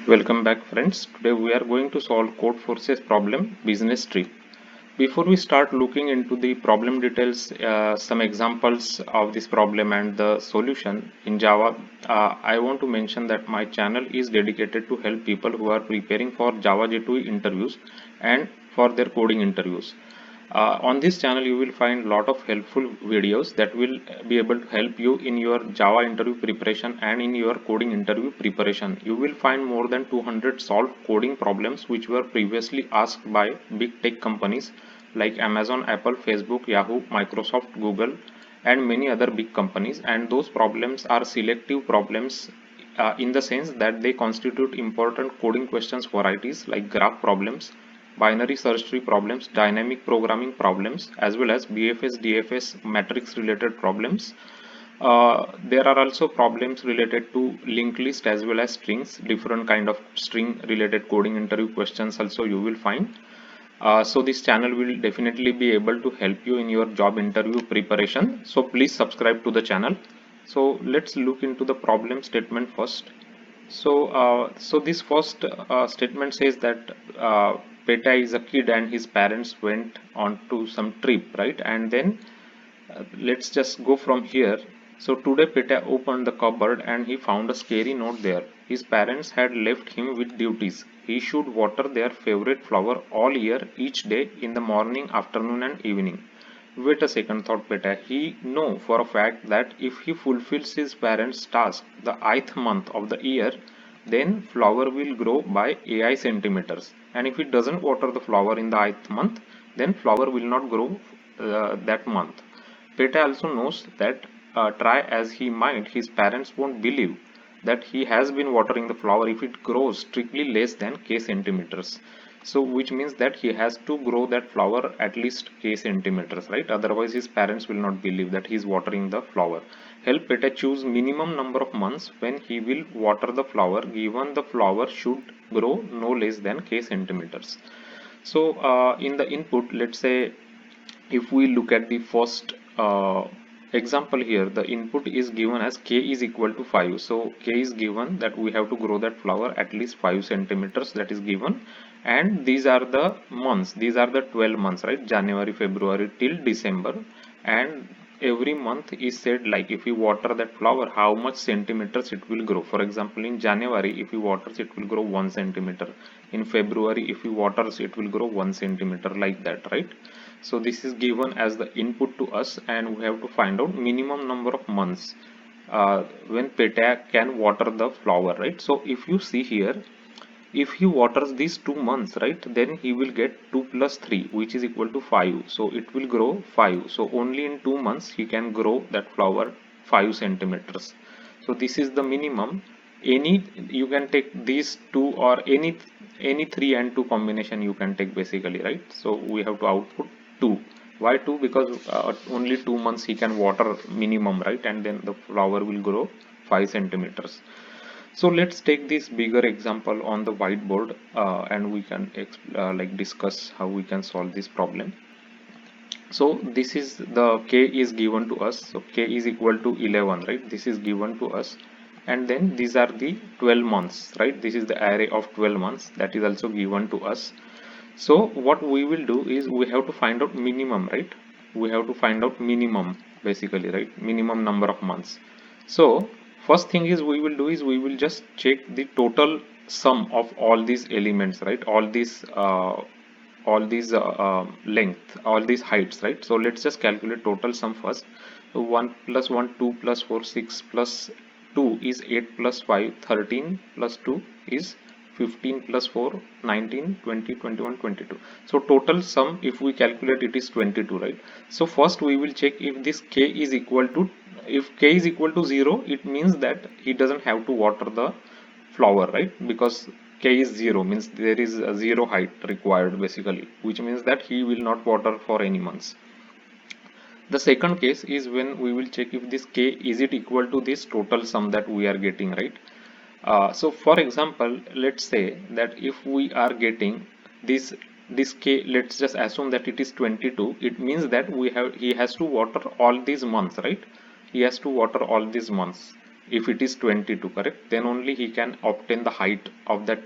Welcome back friends. Today we are going to solve Codeforces problem business tree. Before we start looking into the problem details, some examples of this problem and the solution in Java, I want to mention that my channel is dedicated to help people who are preparing for Java J2E interviews and for their coding interviews. On this channel you will find lot of helpful videos that will be able to help you in your Java interview preparation and in your coding interview preparation. You will find more than 200 solved coding problems which were previously asked by big tech companies like Amazon, Apple, Facebook, Yahoo, Microsoft, Google and many other big companies, and those problems are selective problems in the sense that they constitute important coding questions varieties like graph problems, binary search tree problems, dynamic programming problems, as well as BFS, DFS matrix related problems. There are also problems related to linked list as well as strings, different kind of string related coding interview questions also you will find. So this channel will definitely be able to help you in your job interview preparation. So please subscribe to the channel. So let's look into the problem statement first. So this first statement says that Peta is a kid and his parents went on to some trip, right? And then let's just go from here. So today Peta opened the cupboard and he found a scary note there. His parents had left him with duties. He should water their favorite flower all year, each day, in the morning, afternoon, and evening. Wait a second, thought Peta. He know for a fact that if he fulfills his parents' task the ith month of the year, then flower will grow by AI centimeters. And if he doesn't water the flower in the ith month, then flower will not grow that month. Peta also knows that try as he might, his parents won't believe that he has been watering the flower if it grows strictly less than k centimeters. So which means that he has to grow that flower at least k centimeters, right? Otherwise his parents will not believe that he is watering the flower. Help Peta choose minimum number of months when he will water the flower given the flower should grow no less than k centimeters. So in the input, let's say if we look at the first example here, the input is given as k is equal to 5. So k is given that we have to grow that flower at least 5 centimeters, that is given, and these are the months, these are the 12 months, right? January, February till December, and every month is said like if you water that flower how much centimeters it will grow. For example, in January if you waters it will grow 1 centimeter, in February if you waters it will grow 1 centimeter, like that, right? So this is given as the input to us and we have to find out minimum number of months when Peta can water the flower, right? So if you see here, if he waters these 2 months, right, then he will get 2 plus 3 which is equal to 5. So it will grow 5. So only in 2 months he can grow that flower 5 centimeters. So this is the minimum. Any you can take these two or any 3 and 2 combination you can take basically, right? So we have to output 2. Why 2? Because only 2 months he can water minimum, right? And then the flower will grow 5 centimeters. So let's take this bigger example on the whiteboard and we can like discuss how we can solve this problem. So this is the k is given to us. So k is equal to 11, right? This is given to us. And then these are the 12 months, right? This is the array of 12 months that is also given to us. So what we will do is we have to find out minimum, right? We have to find out minimum basically, right? Minimum number of months. So first thing is we will do is we will just check the total sum of all these elements, right? All these length, all these heights, right? So let's just calculate total sum first. So 1 plus 1 2 plus 4 6 plus 2 is 8 plus 5 13 plus 2 is 15 plus 4 19 20 21 22. So total sum if we calculate it is 22, right? So first we will check if this k is equal to, if k is equal to 0 it means that he doesn't have to water the flower, right? Because k is 0 means there is a 0 height required basically, which means that he will not water for any months. The second case is when we will check if this k is it equal to this total sum that we are getting, right? So for example, let's say that if we are getting this k, let's just assume that it is 22. It means that he has to water all these months, right? He has to water all these months if it is 22, correct, then only he can obtain the height of that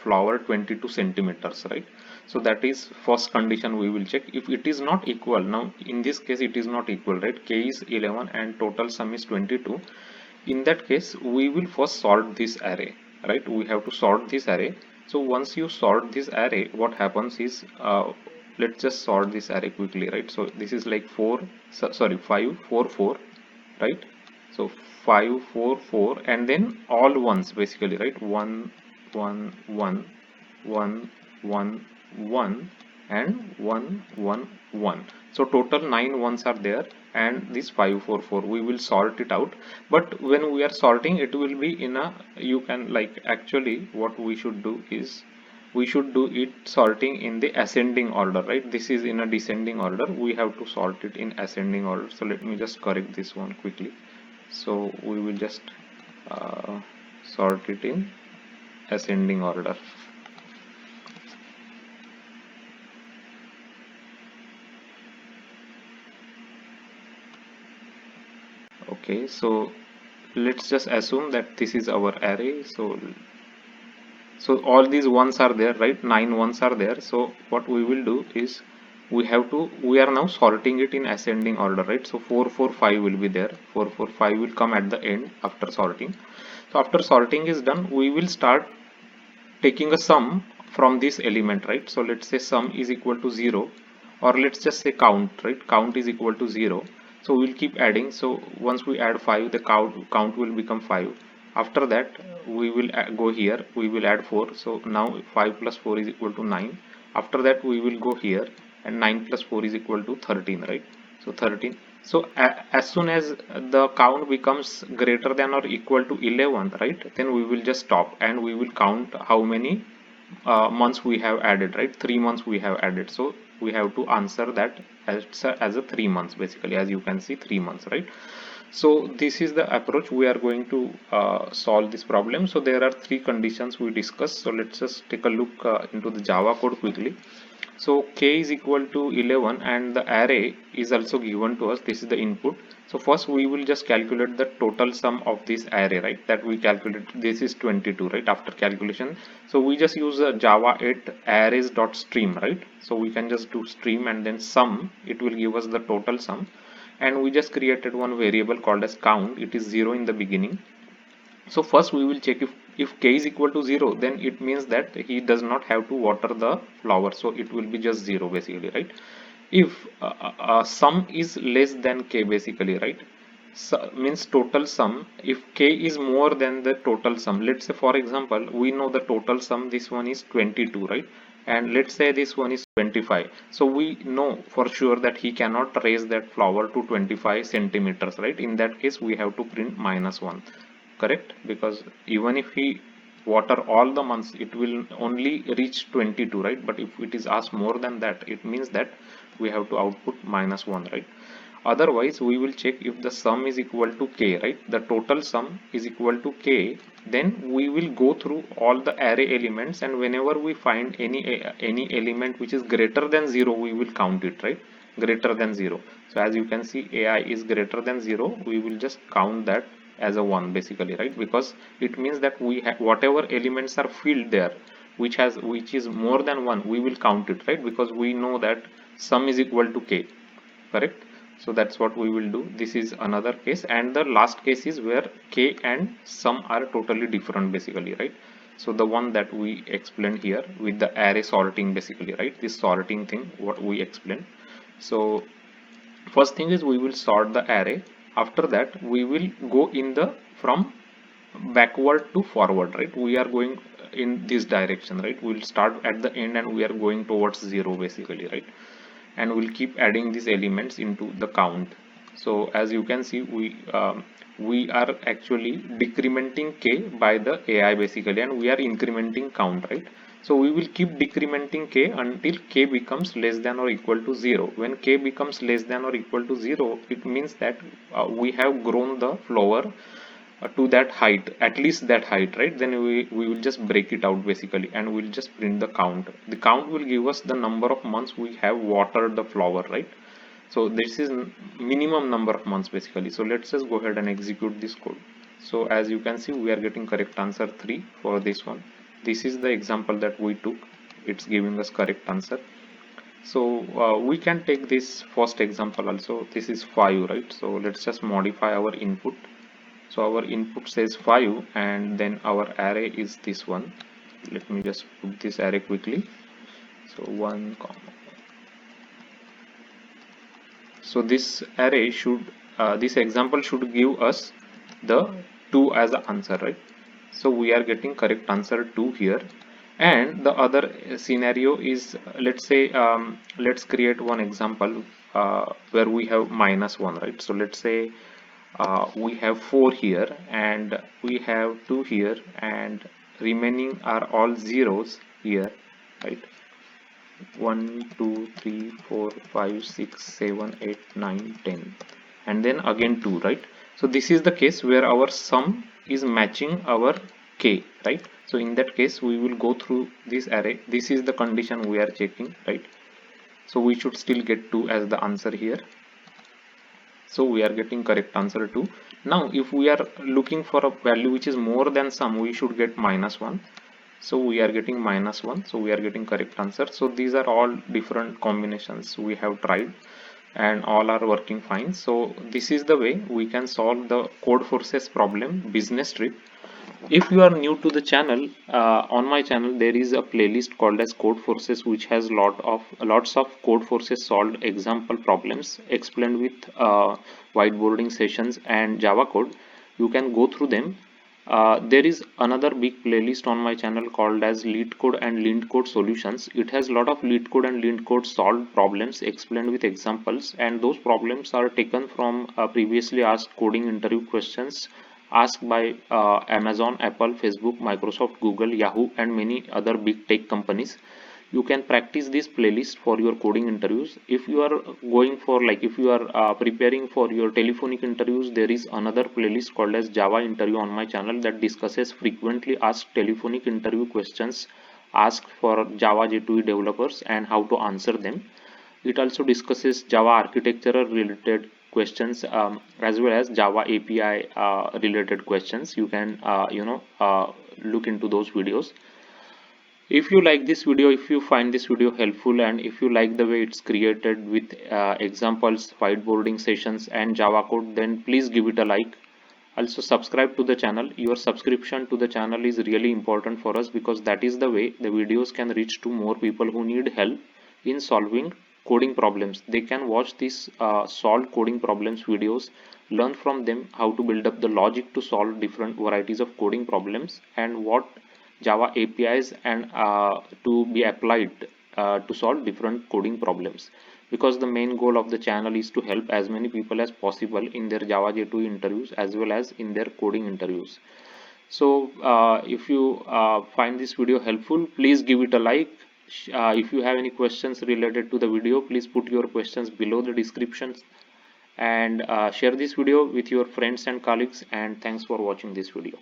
flower 22 centimeters, right? So that is first condition we will check. If it is not equal, now in this case it is not equal, right? K is 11 and total sum is 22. In that case we will first sort this array, right? We have to sort this array. So once you sort this array, what happens is, let's just sort this array quickly, right? So this is like 5 4 4, right? So 5 4 4 and then all ones basically, right? 1 1 1 1 1 1 and 1 1 1. So total 9 ones are there, and this 5 4 4 we will sort it out. But when we are sorting, it will be in a, you can like, actually what we should do is we should do it sorting in the ascending order, right? This is in a descending order, we have to sort it in ascending order. So let me just correct this one quickly. So we will just sort it in ascending order. Okay, so let's just assume that this is our array. So all these ones are there, right? 9 ones are there. So what we will do is we are now sorting it in ascending order, right? So 4 4 5 will be there. 4 4 5 will come at the end after sorting. So after sorting is done, we will start taking a sum from this element, right? So let's say sum is equal to 0, or let's just say count, right? Count is equal to 0. So we'll keep adding. So once we add 5, the count will become 5. After that we will go here, we will add 4. So now 5 plus 4 is equal to 9. After that we will go here, and 9 plus 4 is equal to 13, right? So 13. So as soon as the count becomes greater than or equal to 11, right, then we will just stop and we will count how many months we have added, right? 3 months we have added. So we have to answer that as a 3 months basically, as you can see, 3 months, right? So this is the approach we are going to solve this problem. So there are 3 conditions we discussed. So let's just take a look into the Java code quickly. So k is equal to 11 and the array is also given to us. This is the input. So first we will just calculate the total sum of this array, right? That we calculate. This is 22, right? After calculation. So we just use a Java 8 arrays.stream, right? So we can just do stream and then sum. It will give us the total sum. And we just created one variable called as count. It is 0 in the beginning. So first we will check if k is equal to 0, then it means that he does not have to water the flower, so it will be just 0 basically, right? If sum is less than k basically, right? So, means total sum, if k is more than the total sum, let's say for example we know the total sum, this one is 22, right? And let's say this one is 25. So we know for sure that he cannot raise that flower to 25 centimeters, right? In that case we have to print -1, correct? Because even if he water all the months, it will only reach 22, right? But if it is asked more than that, it means that we have to output -1, right? Otherwise we will check if the sum is equal to k, right? The total sum is equal to k, then we will go through all the array elements, and whenever we find any element which is greater than 0, we will count it, right? Greater than 0. So as you can see, ai is greater than 0, we will just count that as a 1 basically, right? Because it means that we have whatever elements are filled there which is more than 1, we will count it, right? Because we know that sum is equal to k, correct? So that's what we will do. This is another case, and the last case is where k and sum are totally different basically, right? So the one that we explained here with the array sorting basically, right? This sorting thing what we explained. So first thing is we will sort the array. After that we will go in the from backward to forward, right? We are going in this direction, right? We'll start at the end and we are going towards 0 basically, right? And we'll keep adding these elements into the count. So as you can see, we are actually decrementing k by the ai basically, and we are incrementing count, right? So we will keep decrementing k until k becomes less than or equal to 0. When k becomes less than or equal to 0, it means that we have grown the flower to that height, at least that height, right? Then we will just break it out basically, and we'll just print the count. The count will give us the number of months we have watered the flower, right? So this is minimum number of months basically. So let's just go ahead and execute this code. So as you can see, we are getting correct answer 3 for this one. This is the example that we took. It's giving us correct answer. So we can take this first example also. This is 5, right? So let's just modify our input. So our input says 5 and then our array is this one. Let me just put this array quickly. So 1 comma. So this array should, this example should give us the 2 as the answer, right? So we are getting correct answer 2 here. And the other scenario is, let's say, let's create one example where we have -1, right? So let's say we have 4 here and we have 2 here and remaining are all zeros here, right? 1 2 3 4 5 6 7 8 9 10 and then again 2, right? So this is the case where our sum is matching our k, right? So in that case we will go through this array. This is the condition we are checking, right? So we should still get 2 as the answer here. So we are getting correct answer 2. Now if we are looking for a value which is more than sum, we should get -1. So we are getting -1, so we are getting correct answer. So these are all different combinations we have tried and all are working fine. So this is the way we can solve the Codeforces problem business trip. If you are new to the channel, on my channel there is a playlist called as Codeforces, which has lots of Codeforces solved example problems explained with whiteboarding sessions and Java code. You can go through them. There is another big playlist on my channel called as LeetCode and LeetCode Solutions. It has a lot of LeetCode and LeetCode solved problems explained with examples, and those problems are taken from previously asked coding interview questions asked by Amazon, Apple, Facebook, Microsoft, Google, Yahoo, and many other big tech companies. You can practice this playlist for your coding interviews. If you are going for, like, if you are preparing for your telephonic interviews, there is another playlist called as Java interview on my channel that discusses frequently asked telephonic interview questions asked for Java J2E developers and how to answer them. It also discusses Java architecture related questions, as well as Java API related questions. You can look into those videos. If you like this video, if you find this video helpful, and if you like the way it's created with examples, whiteboarding sessions, and Java code, then please give it a like. Also subscribe to the channel. Your subscription to the channel is really important for us, because that is the way the videos can reach to more people who need help in solving coding problems. They can watch these solved coding problems videos, learn from them how to build up the logic to solve different varieties of coding problems, and what Java APIs and to be applied to solve different coding problems. Because the main goal of the channel is to help as many people as possible in their Java J2 interviews as well as in their coding interviews. So if you find this video helpful, please give it a like. If you have any questions related to the video, please put your questions below the descriptions, and share this video with your friends and colleagues, and thanks for watching this video.